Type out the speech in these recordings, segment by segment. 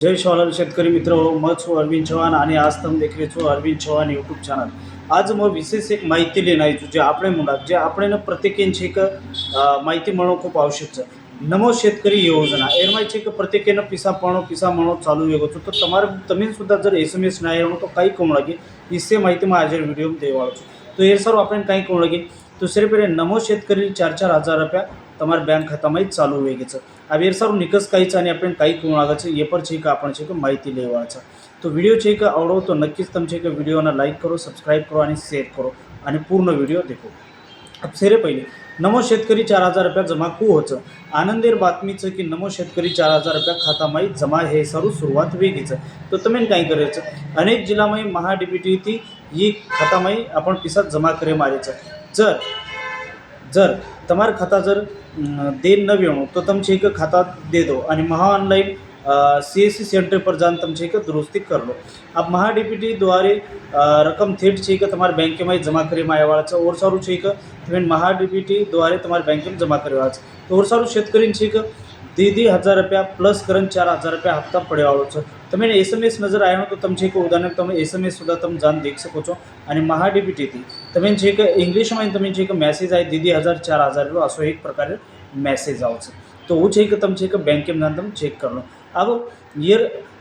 जय शिवलाल शेतकरी मित्र हो, मैं छू अरविंद चौहान आणि आज તમે દેખી છો અરવિંદ ચૌહાણ યુટ્યુબ ચેનલ। आज मैं विशेष एक माहिती लेना आहे जे આપણે मुलाक जे આપણે प्रत्येकांची एक माहिती म्हणणं खूप आवश्यक છે। नमो शेतकरी योजना એમાં છે કે પ્રત્યેકને પીસા મળો ચાલુ વેગો છો તો તમારે તમે સુદ્धा जर SMS नाही આવ્યો તો કઈ કોણ લાગે इससे माहिती मैं आज वीडियो में देवाळो છું। તો એ સર આપણે કઈ કોણ લાગે તો सिर्फ नमो शेतकरी 4-4 हज़ार रुपया તમારા બેંક ખાતામાં ચાલુ હોઈ ગઈ છે। આ વેરસારું નિકસ કઈ છે અને આપણે કઈ કોણ આગળ છે એ પર છે કે આપણે છે કે માહિતી લેવા છે। તો વિડીયો છે કે આવડો તો નક્કી જ તમે છે કે વિડીયોને લાઈક કરો, સબસ્ક્રાઇબ કરો અને શેર કરો અને પૂર્ણ વિડીયો देखो। अब सेरे पहिले नमो शेतकरी 4,000 रुपया जमा को होचं आनंदेर बातमीचं की नमो शेतकरी 4,000 रुपया खातामाई जमा हे सरू सुरुवात वेगळीच। तो तुम्ही काय करायचं अनेक जिल्हामाई महाडीबीटी ती ही खातामाई आपण पिसा जमा करे मारायचं। जर जर તમાર ખાતા જર દેન ન વેણો તો તમે છે કે ખાતા દે દો અને મહા ऑनलाइन CSC सेंटर पर जान तुम છે કે दुरुस्ती कर लो। अब महा डीपीटी द्वारे रकम थेट છે કે તમારા બેંકમાં જમા કરી માયवाळा છે और सारू છે કે તમે મहा डीपीटी द्वारे તમારા બેંકમાં જમા કરવાળા છે। તો और सारू शेतकरी છે કે 2,000 रुपया प्लस करण 4,000 रुपया हप्ता पडेवाळो છે। તમે SMS नजर આવ્યો તો તમે છે કે ઉદાહરણ તમે SMS सुद्धा તમે जान देख શકો છો અને મहा डीपीटी થી તમે છે કે ઇંગ્લિશમાં તમે છે કે મેસેજ આવી 2,000 4,000 નો असो एक प्रकारे મેસેજ આવશે। તો હું છે કે તમે છે કે બેંકમાં જાન તમે ચેક કરો। अब यर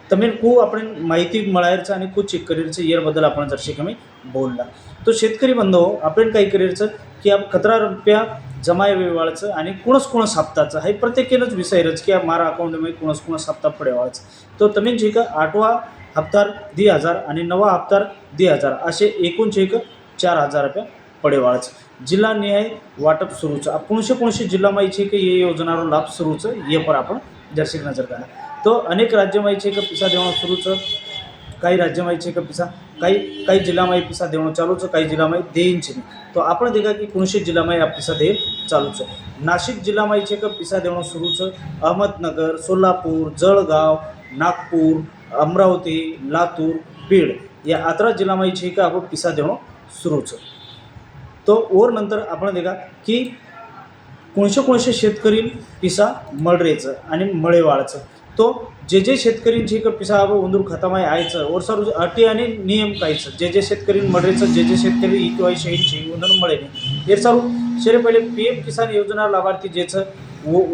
તમે को आपण माहिती मिळायचं છે आणि को चेक करायचं છે यर बद्दल आपण जर शिकमी बोलला तो शेतकरी बंधू आपण काय करायचं की अब 17 रुपया जमा वेवाळचं आणि कोणच हप्ताचं हे प्रत्येकानेच विचारायचं की मारा अकाउंटमध्ये कोणच हप्ता पडेवाळचं। तो तुम्ही जे का 8वा हप्तार 2,000 आणि 9वा हप्तार 2,000 असे एकूण जे का 4,000 रुपया पडेवाळचं। जिल्हा न्याय वाटप सुरूचं अब कोणशे जिल्हाમાં છે કે ये योजनाનો लाभ सुरू છે ये पर आपण દર્શક નજર કરા। તો અનેક રાજ્યમાં છે કે પૈસા દેવાનું શરૂ છે, કઈ રાજ્યમાં છે કે પૈસા કઈ જિલ્લામાં પૈસા દેવાનું ચાલુ છે, કઈ જિલ્લામાં દેન છે। તો આપણે દેખા કે કોणशे જિલ્લામાં આ પૈસા દે ચાલુ છે। नाशिक જિલ્લામાં છે કે પૈસા દેવાનું શરૂ છે, अहमदनगर, सोलापूर, जळगाव, नागपूर, अमरावती, लातूर, बीड या 18 જિલ્લામાં છે કે આપણે પૈસા દેવાનું શરૂ છે। तो और नंतर आपण देखा की कोणशे शेतकरी पिसा मळरेचं आणि मळेवाळचं। तो जे शेतकरींची का पिसा अब उंदूर खातामाय आयचं और सर अटी आणि नियम कायचं जे शेतकरी मळरेचं जे शेतकरी किंवा शहीदची उंदूर मळे हे सर शेरे पहिले PM किसान योजना लाभार्थी जेचं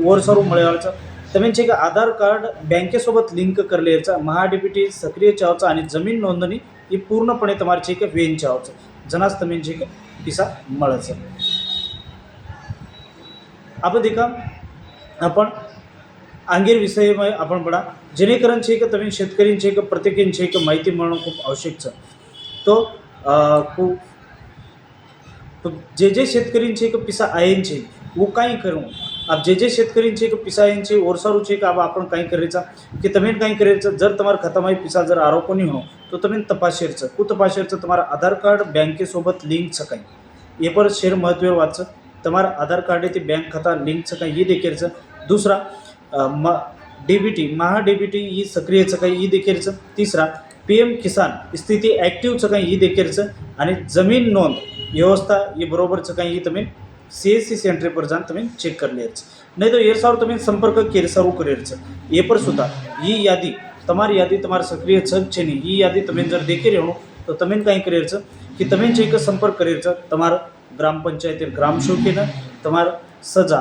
वर सर मळेवाळचं तुम्ही का आधार कार्ड बँकेसोबत लिंक करलेचं महाडीबीटी सक्रिय चावचं आणि जमीन नोंदणी ही पूर्णपणे तुम्हारे का वेन चावचं जनास तुम्ही का पिसा मळायचं। अब देखा आपण अंगीर विषयમાં आपण बडा जेणेकरून છે કે તમે शेतकरी છે કે प्रत्येकाने છે કે माहिती મળणं खूप आवश्यक છે। तो जे शेतकरी છે કે पिसा आयन છે वो काही करू। अब जे शेतकरी છે કે पिसा आयन છે और सारू છે કે अब आपण काही करायचं की તમે काही करायचं जर તમારા ખાતામાં पिसा जर आरोपणी हो तो તમે तपासायचं તમારા आधार कार्ड बँकेसोबत लिंक छकाय ये पर शेर महत्त्व वाचं તમારા आधार कार्ड ते बैंक खाता लिंक छकाय ये देखेरचं। दूसरा डीबीटी महा डीबीटी ही सक्रिय छकाय ये देखेरचं। तीसरा PM किसान स्थिती ॲक्टिव्ह छकाय ये देखेरचं आणि जमीन नोंद व्यवस्था ये बरोबर छकाय ये तुम्ही CSC सेंटर पर जान तुम्ही चेक कर लिहायचं। नाही तो एर सारू तुम्ही संपर्क केर सारू करेरचं ये पर सुद्धा ही यादी તમારી યાદી તમારા સક્રિય છક છે ને એ યાદી તમે જર દેખી રહ્યો તો તમે કંઈ કરેરचं की તમે જે એક સંપર્ક કરેરचं તમારા ग्राम पंचायत ग्राम शोकीनं તમારા सजा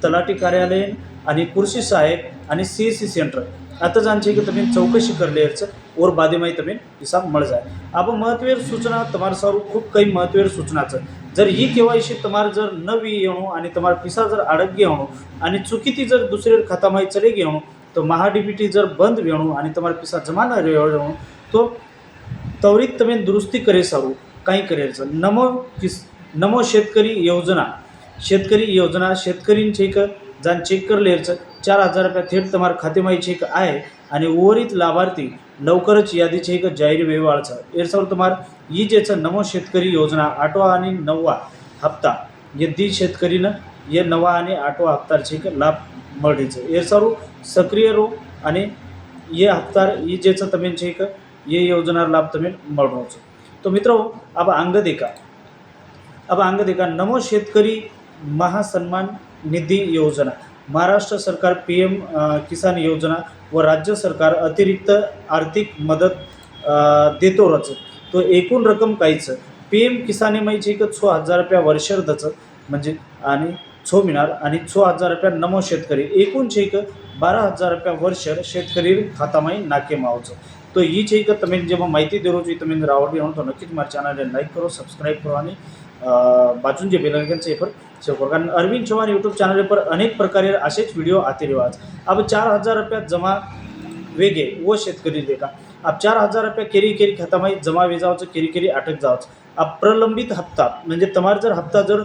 तलाठी कार्यालय आणि कृषी सहायक आणि CSC सेंटर आता जाणचे की तुम्ही चौकशी करलेरचं और बादेमाई तुम्ही हिसाब मळ जाय। अब महत्त्वेर सूचना તમારા સારું खूप काही महत्त्वेर सूचनाचं जर ही केवायसी તમારે जर न येणो आणि તમારા पिसा जर अडक घेणो आणि चुकीती जर दुसरे खातामाई चले घेणो तो महाडीबीटी जर बंद वेणो आणि તમારા पिसा जमा न रेवणो तो त्वरित तुम्ही दुरुस्ती करे सारू काही करेचं। नमो शेतकरी योजना शेतकरींचे का जान चेक करलेचं 4,000 रुपया थेट तुम्हारा खातेमाई चेक आहे आणि उर्वरित लाभार्थी लवकरच यादीचे का जाहीर वेवाळचा एरसावर तुम्हारा ही जेचं नमो शेतकरी योजना 8वा आणि 9वा हप्ता ये दी शेतकरीनं ये 9वा आणि 8वा हप्ताचे का लाभ મળે एरसारू सक्रिय रो आणि ये हप्तार ये जेचं तुम्ही છે કે ये योजना लाभ तुम्ही મળવાનો છો। तो मित्रों अब अंग देखा नमो शेतकरी महासन्मान निधी योजना महाराष्ट्र सरकार PM किसान योजना व राज्य सरकार अतिरिक्त आर्थिक मदत देतोच. तो एकूण रक्कम काहीच PM किसानी माहिती का 6,000 रुपया वर्षार्धचं म्हणजे आणि 6 मिळणार आणि 6,000 रुपया नमो शेतकरी एकूण छेक 12,000 रुपया वर्षर शेतकरी खातामाई नाके मावचं. तो ये છે કે તમે જેમાં માહિતી દેરો છો તમે અંદર આવડવી હોય તો નક્કી જ મારા ચેનલને લાઈક કરો, સબસ્ક્રાઈબ કરો અને બાજून जे बेल आयकन છે એ પર સેવ કરો. कारण अरविंद चव्हाण यूट्यूब चॅनल पर अनेक प्रकारे असेच व्हिडिओ आते रिवाज. अब 4,000 रुपया जमा वेगे व शेतकरी देखा अब 4,000 रुपया केरी खातामाई जमा वेजावचं केरी अटक जावचं. अब प्रलंबित हप्ता म्हणजे તમારે जर हप्ता जर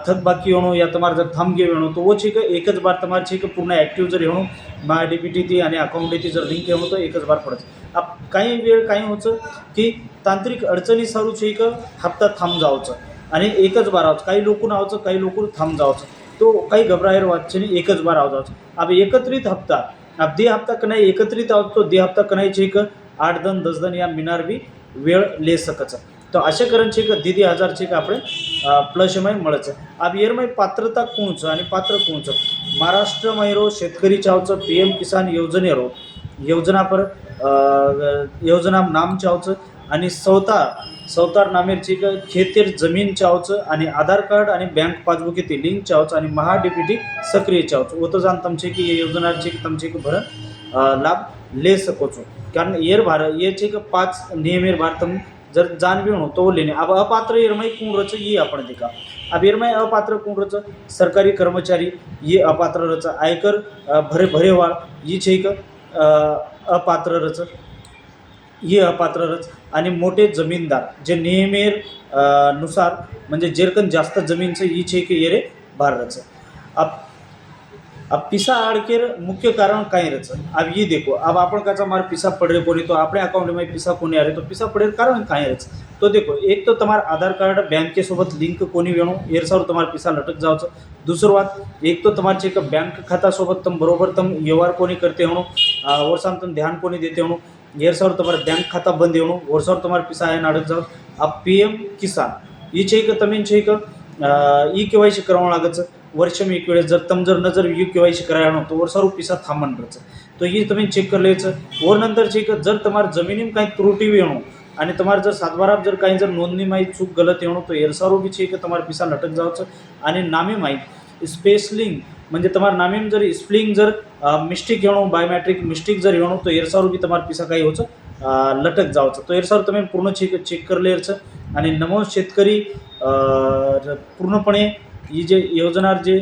थकबाकी होणो या તમારે जर थांबगे वेणो तो वो છે કે એક જ બાર તમારે છે કે પૂर्ण ॲक्टिव्ह जर येणो महा DBT आणि अकाउंट जर लिंक येणो तो एकच बार पडत. अब काही वेळ काही होतं की तांत्रिक अडचणी सारू છે કે हप्ता थांब जावचं आणि एकच बार आवचं. काही लोकून आवचं काही लोकून थांब जावचं. तो काही घबरायर वाटছে नाही एकच बार आव जावचं. अब एकत्रित हप्ता अब दे हप्ता कनाई एकत्रित आवतो दे हप्ता कनाई છે કે 8 दिन 10 दिन या मिनार बी वेळ ले सकच. तो अशा करण છે કે दीदी 1000 છે કે આપણે प्लसमाई મળશે. अब येरमाई पात्रता कोणचं आणि पात्र कोणचं महाराष्ट्र मैरो शेतकरी चावचं PM किसान योजनेरो योजना पर योजना नाम चावचं आणि सवतार नामेर છે કે ખેતર જમીન ચાવचं आणि आधार कार्ड आणि बँक पासबुक येते लिंक चावचं आणि महा DBT सक्रिय चावचं वो तो जान तम છે કે ये योजना છે કે तम છે કે भरण लाभ ले सको છો. कारण येर भार ये છે કે 5 नियमेर भार तम जर जानवी हो तो लेने. अब अपात्र येरमाई कोण रच ये आपण देखा. अब येरमाई अपात्र कोण रच सरकारी कर्मचारी ये अपात्र रच आयकर भरेवाळ ये છે કે अपात्र रच ये अपात्र रच आणि मोठे जमीनदार जे नियमेर नुसार म्हणजे जेरकन जास्त जमीनचं ये છે કે येरे भार रच. अब पिसा आड़केर मुख्य कारण काय रच. अब ये देखो अब आपण काचा मार पिसा पड़े कोनी तो अपने अकाउंट में पिसा कोनी आ रहे तो पिसा पड़े कारण काय रच. तो देखो एक तो तुम्हारा आधार कार्ड बैंक के सोबत लिंक कोनी वेणो एरसावर तुम्हारा पिसा लटक जावचं. दुसरं बात एक तो तुम्हारे છે કે बैंक खाता सोबत तुम बरोबर तुम व्यवहार कोनी करते हो वर्षाम तुम ध्यान कोनी देते हो एरसावर तुम्हारा बैंक खाता बंद येणो वर्षावर तुम्हारा पिसा आहे नाडक जाव. अब PM किसान ये છે કે તમે છે કે KYC करावं लागचं वर्ष में एक वेळेस जर तम जर नजर KYC करायला तो वर्षारू पिसा थांबण रच. तो ये तुम्ही चेक कर लेचं वर नंतर છે કે जर तुम्हारा जमिनी में काही त्रुटी येणो आणि तुम्हारा जर सातबारा जर काही जर नोंदणी माहीत चूक गलत येणो तो एरसारू बी છે કે तुम्हारा पिसा लटक जावचं. आणि नामे माहीत स्पेसलिंग म्हणजे तुम्हारा नामेम जर स्प्लिंग जर मिस्टेक येणो बायोमेट्रिक मिस्टेक जर येणो तो एरसारू बी तुम्हारा पिसा काही होचं लटक जावचं. तो एरसावर तुम्ही पूर्ण चेक कर लेचं आणि नमो शेतकरी पूर्णपणे ही जे योजनार जे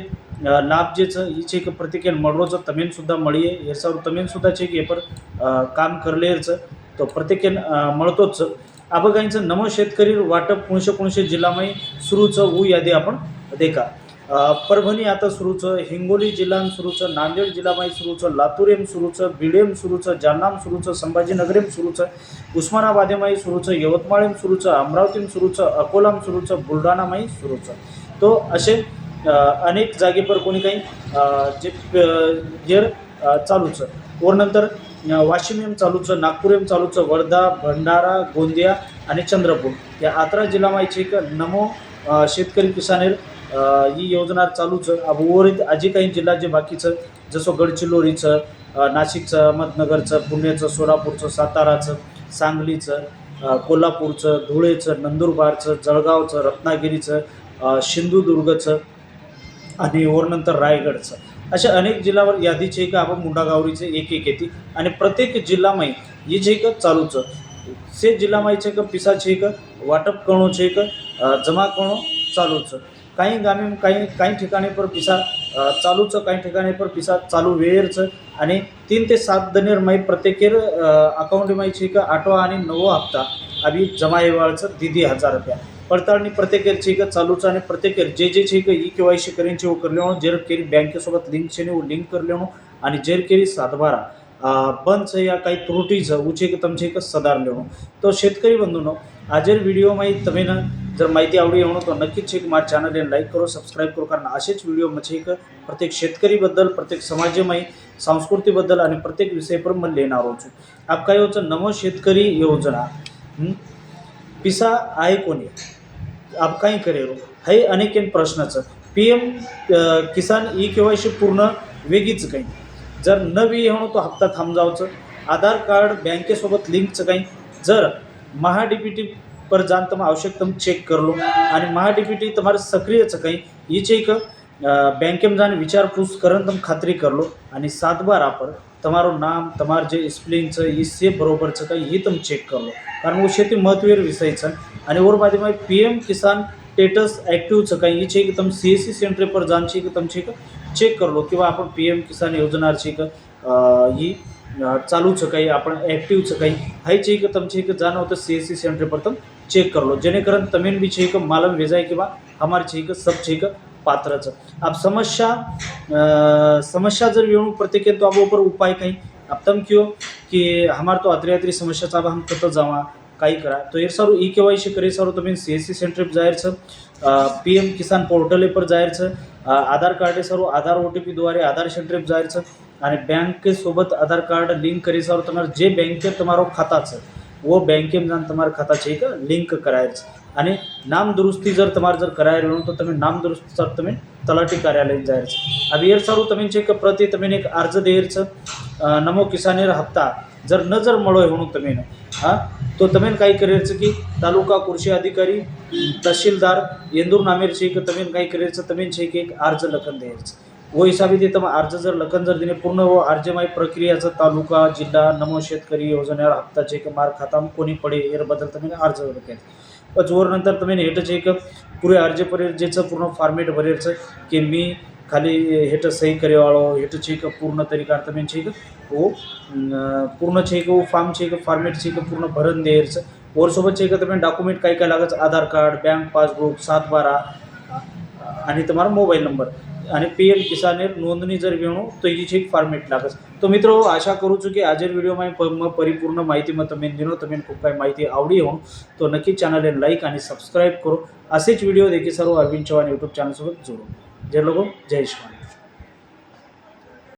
लाभ जे છે કે પ્રતિકેન મળવો છે તમે સુદ્धा મળીએ એરસાवर તમે સુद्धा છે કે એ પર काम करलेचं तो प्रत्येकेन મળतोच. अब काहींचं नमो शेतकरी वाटप कोणशे जिल्हामध्ये सुरूचं ऊ यादी आपण देखा. परभणी आता सुरूचं हिंगोली जिल्हा सुरूचं नांदेड जिल्हामध्ये सुरूचं लातूर सुरूचं बीड सुरूचं जालना सुरूचं संभाजीनगर सुरूचं उस्मानाबादेमध्ये सुरूचं यवतमाळ सुरूचं अमरावती सुरूचं अकोला सुरूचं बुलढाणामध्ये सुरूचं. तो असे अनेक जागे पर कोणी काही जे जेर चालूचं वर नंतर वाशिम चालूचं नागपूर चालूचं वर्धा भंडारा गोंदिया आणि चंद्रपूर या 11 जिल्ह्यामध्ये છે કે नमो शेतकरी किसानेर ही योजना चालूचं. अब उर्वरित आजी काही जिल्हा जे बाकीचं जसं गडचिरोलीचं नाशिकचं अहमदनगरचं पुण्याचं सोलापूरचं साताराचं सांगलीचं कोल्हापूरचं धुळेचं नंदुरबारचं जळगावचं रत्नागिरीचं सिंधुदुर्गचं आणि वर नंतर रायगडचं अशा अनेक जिल्ह्यावर यादी છે કે आपण मुंडागावरीचे एक येते आणि प्रत्येक जिल्हामध्ये ये છે કે चालूचं से जिल्हामध्ये છે કે पिसा છે કે वाटप करणं છે કે जमा करणं चालूचं. काही गामी काही ठिकाणी पर पिसा चालूचं काही ठिकाणी पर पिसा चालू वेळेचं आणि 3 ते 7 दिनेरमध्ये प्रत्येकेर अकाउंटमध्ये છે કે 8वा आणि 9वा हप्ता अभी जमा येवाळचं दीदी 1000 रुपया पडताळणी प्रत्येकेर છે કે चालूचं आणि प्रत्येकेर जे છે કે KYC करीन છે वो कर लेणो जेर केरी बँकेसोबत लिंक છે ને वो लिंक कर लेणो आणि जेर केरी सातबारा बंद છે या काही त्रुटीचं वो છે કે તમે છે કે सदार लेणो. तो शेतकरी बंधूंनो आजर व्हिडिओमध्ये તમે जर माहिती आवडी होणं तो नक्कीच છે કે મારા ચેનલને લાઈક કરો સબસ્ક્રાઈબ કરો कारण असेच व्हिडिओ છે કે प्रत्येक शेतकरीबद्दल प्रत्येक समाजामध्ये संस्कृतीबद्दल आणि प्रत्येक विषयपर मैं लेणार છું. आप काय होतं नमो शेतकरी योजना पिसा आहे कोणी आप काही करेरो हे अनेक प्रश्नाचं PM किसान KYC पूर्ण वेगळीच काही जर न वी म्हणून तो हप्ता थांबजावचं आधार कार्ड बँकेसोबत लिंकचं काही जर महा डी पी टी पर जान તમે આવશ્યક તમે ચેક કરી લો અને મહા ડીપીટી તમારે સક્રિય છે કંઈ એ છે કે બેંકેમાં જાને વિચાર પૂછ કરીને તમે ખાતરી કરી લો અને 7 બાર પર તમારું નામ તમારું જે સ્પેલિંગ છે એ સેફ બરોબર છે કંઈ એ તમે ચેક કરી લો કારણ वो शेती महत्त्वेर विषय છે અને ઓર બાજુમાં પીએમ કિસાન સ્ટેટસ એક્ટિવ છે કંઈ એ છે કે તમે સીએસસી સેન્ટર પર જાન છે કે તમે છે કે ચેક કરી લો કે आपण पीएम किसान योजना છે કે એ चालू છે કંઈ આપણે એક્ટિવ છે કંઈ હાઈ છે કે તમે છે કે જાણો તો સીએસસી સેન્ટર પર તમે ચેક કરી લો જેનેકરણ તમે બી છે કે માલમ વેચાય કે हमारे છે કે सब છે કે पात्र છે अब समस्या जर येऊन प्रत्येक तो आप ऊपर उपाय काही अब तम क्यों कि हमारे तो अत्री समस्या अब हम कत जावा काही करा तो ये सारू ई केवायसी करे सारू તમે સીએસસી સેન્ટર પર જાહેર છે પીએમ કિસાન પોર્ટલ પર જાહેર છે આધાર કાર્ડ સારું આધાર ઓટીપી દ્વારા આધાર સેન્ટર પર જાહેર છે અને બેંક સોબત આધાર કાર્ડ લિંક કરી સારું તમારે જે બેંકે તમારો ખાતા છે वो बँकेમાં જાન તમારા ખાતા છે કે લિંક કરાયેલ છે અને નામ દુरुस्ती जर તમારે जर કરાયેલું તો તમે નામ દુरुस्ती સર તમે તલાટી કાર્યાલય જાહેર છે अब एर સારું તમે છે કે પ્રતિ તમે એક अर्ज देर છે નમો કિસાનેર હપ્તા जर न जर મળો म्हणून તમે હા તો તમે કાંઈ કરેલ છે કે તાલુકા કૃષિ અધિકારી તहसीलदार येंदूर नामेर છે કે તમે કાંઈ કરેલ છે તમે છે કે એક अर्ज લખન દેર છે वो हिसाबी ते તમે अर्ज जर लखन जर दिने पूर्ण वो अर्जमाई प्रक्रियाचा तालुका जिल्हा नमो शेतकरी योजनेवर हप्ता છે કે મારા ખાતામાં કોની પડે એ બદલ તમે अर्ज લખેલ પછી ઓર નંतर તમે હેઠ છે કે પૂરે अर्ज પર જે છે પૂર્ણ ફોર્મેટ ભરેલ છે કે मी खाली हेठ सही करेवाळो हेठ છે કે પૂર્ણ તરીકા તમે છે કે वो पूर्ण છે કે वो फॉर्म છે કે फॉर्मेट છે કે પૂર્ણ ભરન દેર છે ઓર સોबत છે કે તમે ડોક્યુમેન્ટ કાંઈ કાંઈ લાગે છે આધાર કાર્ડ બેંક પાસબુક 7/12 आणि તમારો મોબાઈલ નંબર અને પીએમ કિસાનેર નોંધણી જર વેણું તો એ છે એક ફોર્મેટ લાગે તો મિત્રો આશા કરું છું કે આજે વિડીયોમાં પરિપૂર્ણ માહિતીમાં તમે दिनो તમે खूप काही माहिती आवडी हो तो नक्की चॅनलला लाईक आणि सबस्क्राईब करो असेच व्हिडिओ देखील सर्व अरविंद चव्हाण यूट्यूब चॅनलसोबत जोडू जय लोगो जय शिवाय.